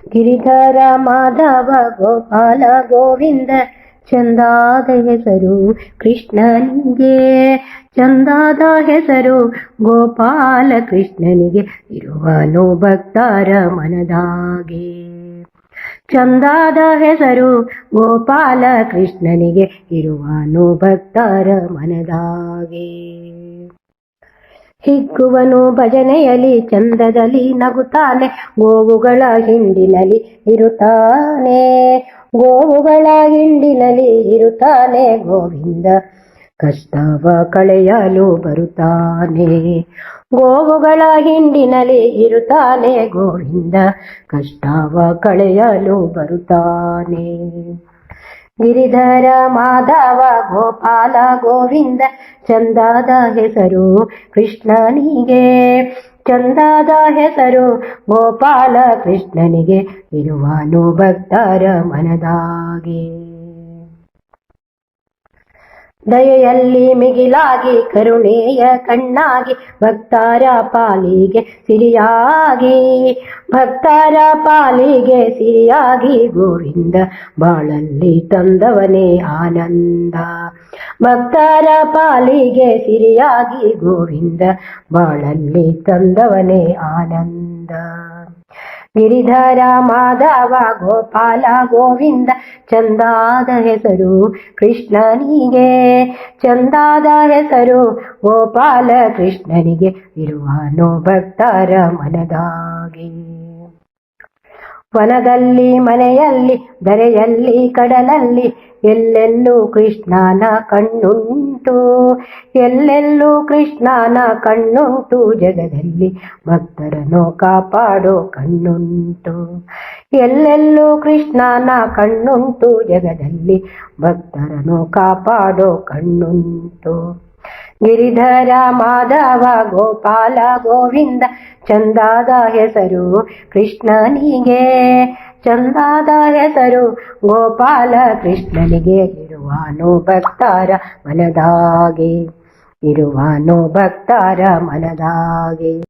ಗಿರಿಧರ ಮಾಧವ ಗೋಪಾಲ ಗೋವಿಂದ ಚಂದಾದ ಹೆಸರು ಕೃಷ್ಣನಿಗೆ. ಚಂದಾದ ಹೆಸರು ಗೋಪಾಲ ಕೃಷ್ಣನಿಗೆ ಇರುವನು ಭಕ್ತರ ಮನದಾಗೆ. ಚಂದಾದ ಹೆಸರು ಗೋಪಾಲ ಕೃಷ್ಣನಿಗೆ ಇರುವನು ಭಕ್ತರ ಮನದಾಗೆ. ಹಿಗ್ಗುವನು ಭಜನೆಯಲ್ಲಿ ಚಂದದಲ್ಲಿ ನಗುತ್ತಾನೆ, ಗೋವುಗಳ ಹಿಂಡಿನಲ್ಲಿ ಇರುತ್ತಾನೆ. ಗೋವುಗಳ ಹಿಂಡಿನಲ್ಲಿ ಇರುತ್ತಾನೆ ಗೋವಿಂದ, ಕಷ್ಟವ ಕಳೆಯಲು ಬರುತ್ತಾನೆ. ಗೋವುಗಳ ಹಿಂಡಿನಲ್ಲಿ ಇರುತ್ತಾನೆ ಗೋವಿಂದ, ಕಷ್ಟವ ಕಳೆಯಲು ಬರುತ್ತಾನೆ. ಗಿರಿಧರ ಮಾಧವ ಗೋಪಾಲ ಗೋವಿಂದ ಚಂದಾದ ಹೆಸರು ಕೃಷ್ಣನಿಗೆ. ಚಂದಾದ ಹೆಸರು ಗೋಪಾಲ ಕೃಷ್ಣನಿಗೆ ಇರುವನು ಭಕ್ತರ ಮನದಾಗೆ. ದಯೆಯಲ್ಲಿ ಮಿಗಿಲಾಗಿ ಕರುಣೆಯ ಕಣ್ಣಾಗಿ ಭಕ್ತರ ಪಾಲಿಗೆ ಸಿರಿಯಾಗಿ. ಭಕ್ತರ ಪಾಲಿಗೆ ಸಿರಿಯಾಗಿ ಗೋವಿಂದ ಬಾಳಲ್ಲಿ ತಂದವನೇ ಆನಂದ. ಭಕ್ತರ ಪಾಲಿಗೆ ಸಿರಿಯಾಗಿ ಗೋವಿಂದ ಬಾಳಲ್ಲಿ ತಂದವನೇ ಆನಂದ. ಗಿರಿಧರ ಮಾಧವ ಗೋಪಾಲ ಗೋವಿಂದ ಚಂದಾದ ಹೆಸರು ಕೃಷ್ಣನಿಗೆ. ಚಂದಾದ ಹೆಸರು ಗೋಪಾಲ ಕೃಷ್ಣನಿಗೆ ಇರುವನು ಭಕ್ತರ ಮನದಾಗೆ. ವನದಲ್ಲಿ ಮನೆಯಲ್ಲಿ ಧರೆಯಲ್ಲಿ ಕಡಲಲ್ಲಿ ಎಲ್ಲೆಲ್ಲೂ ಕೃಷ್ಣನ ಕಣ್ಣುಂಟು. ಎಲ್ಲೆಲ್ಲೂ ಕೃಷ್ಣನ ಕಣ್ಣುಂಟು, ಜಗದಲ್ಲಿ ಭಕ್ತರನ್ನು ಕಾಪಾಡೋ ಕಣ್ಣುಂಟು. ಎಲ್ಲೆಲ್ಲೂ ಕೃಷ್ಣನ ಕಣ್ಣುಂಟು, ಜಗದಲ್ಲಿ ಭಕ್ತರನ್ನು ಕಾಪಾಡೋ ಕಣ್ಣುಂಟು. ಗಿರಿಧರ ಮಾಧವ ಗೋಪಾಲ ಗೋವಿಂದ ಚಂದಾದ ಹೆಸರು ಕೃಷ್ಣನಿಗೆ. ಚಂದಾದ ಹೆಸರು ಗೋಪಾಲ ಕೃಷ್ಣನಿಗೆ ಇರುವನು ಭಕ್ತರ ಮನದಾಗೆ. ಇರುವನು ಭಕ್ತರ ಮನದಾಗೆ.